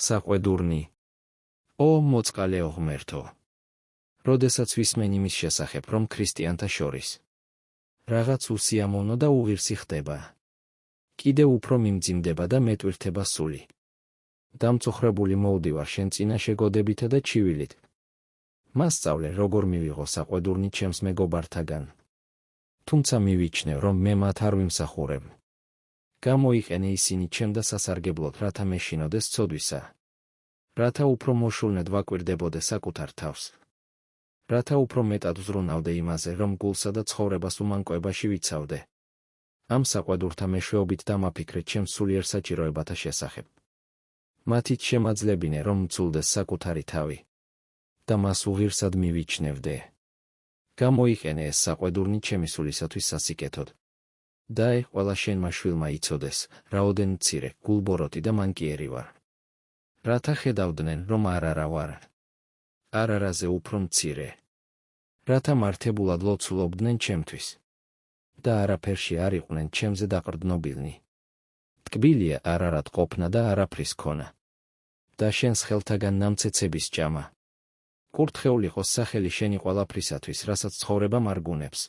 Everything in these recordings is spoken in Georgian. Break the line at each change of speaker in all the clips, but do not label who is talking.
საყვედურნი. ო, მოწყალეო ღმერთო. როდესაც ვისმენ იმის შესახებ, რომ ქრისტიანთა შორის რაღაც უსიამოვნო და უღირსი ხდება, კიდევ უფრო მიმძიმდება და მეტვირთება სული. დამწუხრებული მოვდივარ შენ წინაშე გოდებითა და ჩივილით. მასწავლე, როგორ მივიღო საყვედურნი ჩემს მეგობართაგან. თუმცა მივიჩნევ, რომ მე მათ არ ვიმსახურებ. გამოიყენე ისინი ჩემ და სასარგებლოდ, რათა მეშინოდეს ცოდვისა. რათა უფრო მოშულნედ ვაკვირდებოდე საკუთარ თავს. რათა უფრო მეტად ვზრუნავდე იმაზე, რომ გულსა და ცხოვრებას უმანკოებაში ვიცავდე. ამ საყვედურთა მეშვეობით დამაფიქრე ჩემს სულიერ საჭიროებათა შესახებ. მათით შემაძლებინე, რომ მცულდეს საკუთარი თავი და მას უღირსად მივიჩნევდე. გამოიყენე ეს საყვედურნი ჩემი სულისათვის სასიკეთოდ. დაე, ყველა შენმა შვილმა იცოდეს, რაოდენ მცირე, გულბოროტი და მანკიერი ვარ. რათა ხედავდნენ, რომ არა ვარ. არაზე უფრო მცირე. რათა მართებულად ლოცულობდნენ ჩემთვის და არაფერში არ იყვნენ ჩემზე დაყრდნობილნი. ტკბილია არარად ყოფნა და არაფრის ქონა. და შენს ხელთაგან ნამცეცების ჭამა. კურთხეულ იყოს სახელი შენი ყველაფრისათვის, რასაც ცხოვრება მარგუნებს.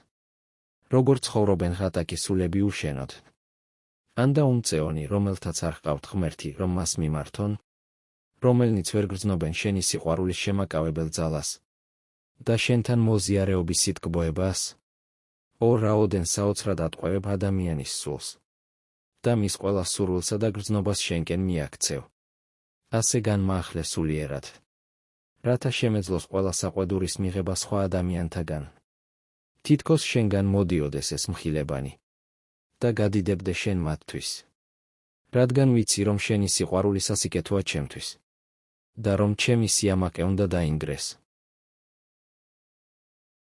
როგორ ცხოვრობენ ღატაკი სულები უშენოდ. ან და უმწეონი, რომელთაც არ ჰყავთ ღმერთი, რომ მას მიმართონ, რომელნიც ვერ გრძნობენ შენი სიყვარულის შემაკავებელ ძალას და შენთან მოზიარეობის სიტკბოებას. ო, რაოდენ საოცრად ატყვევებ ადამიანის სულს და მის ყველა სურვილსა და გრძნობას შენკენ მიაქცევ. ასე განმაახლე სულიერად, რათა შემეძლოს ყველა საყვედურის მიღება სხვა ადამიანთაგან. თითქოს შენგან მოდიოდეს ეს მხილებანი და გადიდებდე შენ მათთვის. რადგან ვიცი, რომ შენი სიყვარული სასიკეთოა ჩემთვის და რომ ჩემი სიამაყე უნდა დაინგრეს.